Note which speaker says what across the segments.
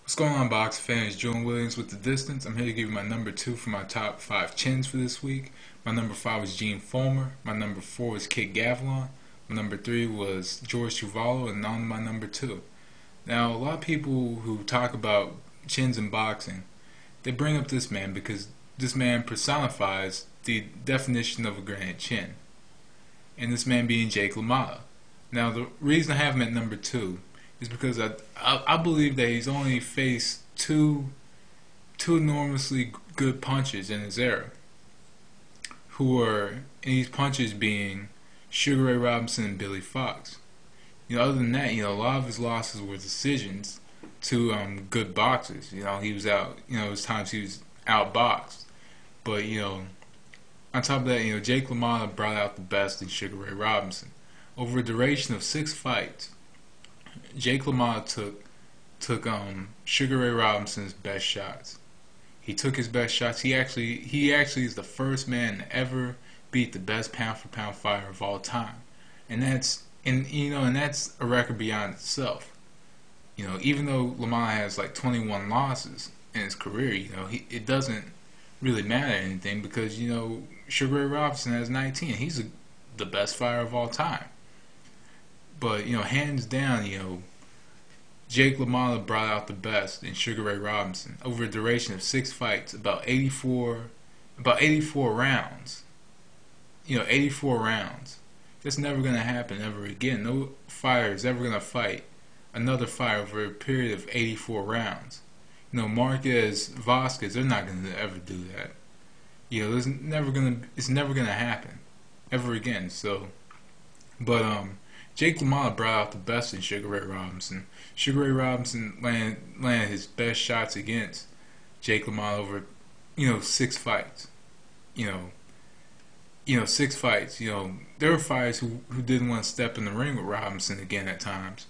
Speaker 1: What's going on, box fans? Julian Williams with The Distance. I'm here to give you my number 2 for my top 5 chins for this week. My number 5 was Gene Fulmer. My number 4 was Kit Gavilan. My number 3 was George Chuvalo, and on to my number 2. Now, a lot of people who talk about chins in boxing, they bring up this man because this man personifies the definition of a granite chin, and this man being Jake LaMotta. Now, the reason I have him at number 2 is because I believe that he's only faced two enormously good punches in his era, who are and these punches being Sugar Ray Robinson and Billy Fox. Other than that, a lot of his losses were decisions to good boxers. He was out. There was times he was outboxed, but on top of that, Jake LaMotta brought out the best in Sugar Ray Robinson. Over a duration of 6 fights, Jake LaMotta took Sugar Ray Robinson's best shots. He took his best shots. He actually is the first man to ever beat the best pound for pound fighter of all time, and that's a record beyond itself. Even though LaMotta has like 21 losses in his career, it doesn't really matter anything because Sugar Ray Robinson has 19. He's the best fighter of all time. But hands down, Jake LaMotta brought out the best in Sugar Ray Robinson over a duration of 6 fights, about 84 rounds. 84 rounds. That's never gonna happen ever again. No fighter is ever gonna fight another fighter over a period of 84 rounds. Marquez, Vasquez, they're not gonna ever do that. It's never gonna happen ever again. So, but Jake LaMotta brought out the best in Sugar Ray Robinson. Sugar Ray Robinson landed his best shots against Jake LaMotta over 6 fights. 6 fights. There were fighters who didn't want to step in the ring with Robinson again at times.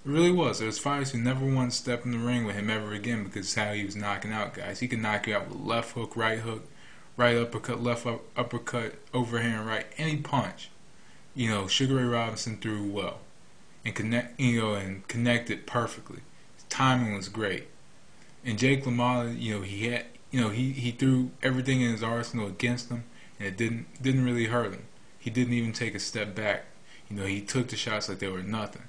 Speaker 1: It really was. There was fighters who never wanted to step in the ring with him ever again because of how he was knocking out guys. He could knock you out with left hook, right uppercut, left uppercut, overhand right, any punch. Sugar Ray Robinson threw well and connected perfectly. His timing was great. And Jake LaMotta, he threw everything in his arsenal against him, and it didn't really hurt him. He didn't even take a step back. He took the shots like they were nothing.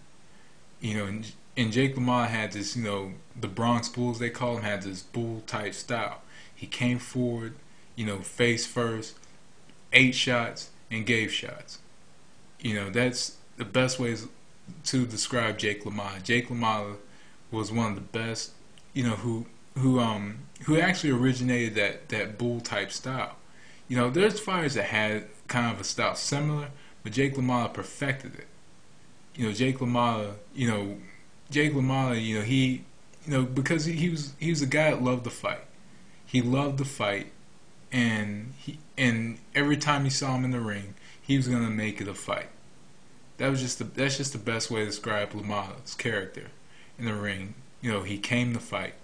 Speaker 1: And Jake LaMotta had this, the Bronx Bulls, they call him, had this bull type style. He came forward, face first, ate shots and gave shots. That's the best way to describe Jake LaMotta. Jake LaMotta was one of the best, who actually originated that bull type style. There's fighters that had kind of a style similar, but Jake LaMotta perfected it. Jake LaMotta, he, because he was a guy that loved to fight. He loved to fight, and every time you saw him in the ring, he was gonna make it a fight. That's just the best way to describe LaMotta's character in the ring. He came to fight.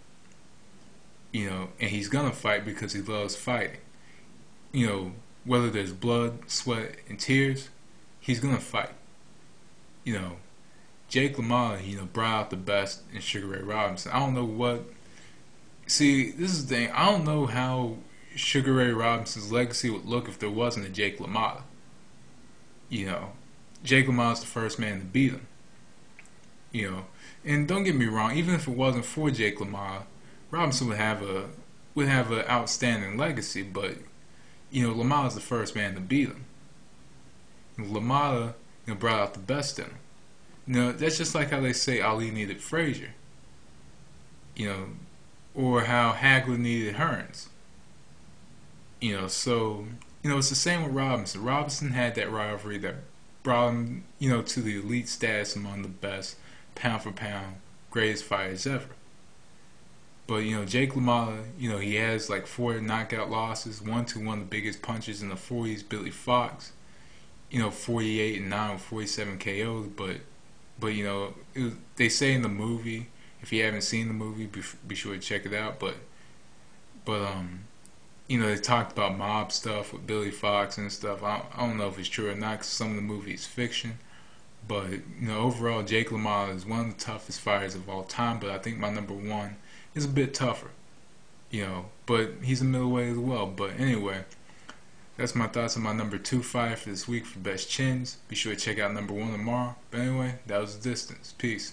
Speaker 1: And he's gonna fight because he loves fighting. Whether there's blood, sweat, and tears, he's gonna fight. Jake LaMotta, brought out the best in Sugar Ray Robinson. I don't know what. See, this is the thing. I don't know how Sugar Ray Robinson's legacy would look if there wasn't a Jake LaMotta. Jake LaMotta's the first man to beat him. And don't get me wrong. Even if it wasn't for Jake LaMotta, Robinson would have an outstanding legacy. But LaMotta's the first man to beat him. And LaMotta, brought out the best in him. That's just like how they say Ali needed Frazier. Or how Hagler needed Hearns. So it's the same with Robinson. Robinson had that rivalry that brought him, to the elite status among the best pound for pound greatest fighters ever. But Jake LaMotta, he has like 4 knockout losses, one of the biggest punches in the 40s, Billy Fox, 48 and 9 with 47 KOs. But they say in the movie, if you haven't seen the movie, be sure to check it out. But they talked about mob stuff with Billy Fox and stuff. I don't know if it's true or not because some of the movie is fiction. But overall, Jake LaMotta is one of the toughest fighters of all time. But I think my number 1 is a bit tougher, but he's a middleweight as well. But anyway, that's my thoughts on my number 2 fight for this week for best chins. Be sure to check out number 1 tomorrow. But anyway, that was the distance. Peace.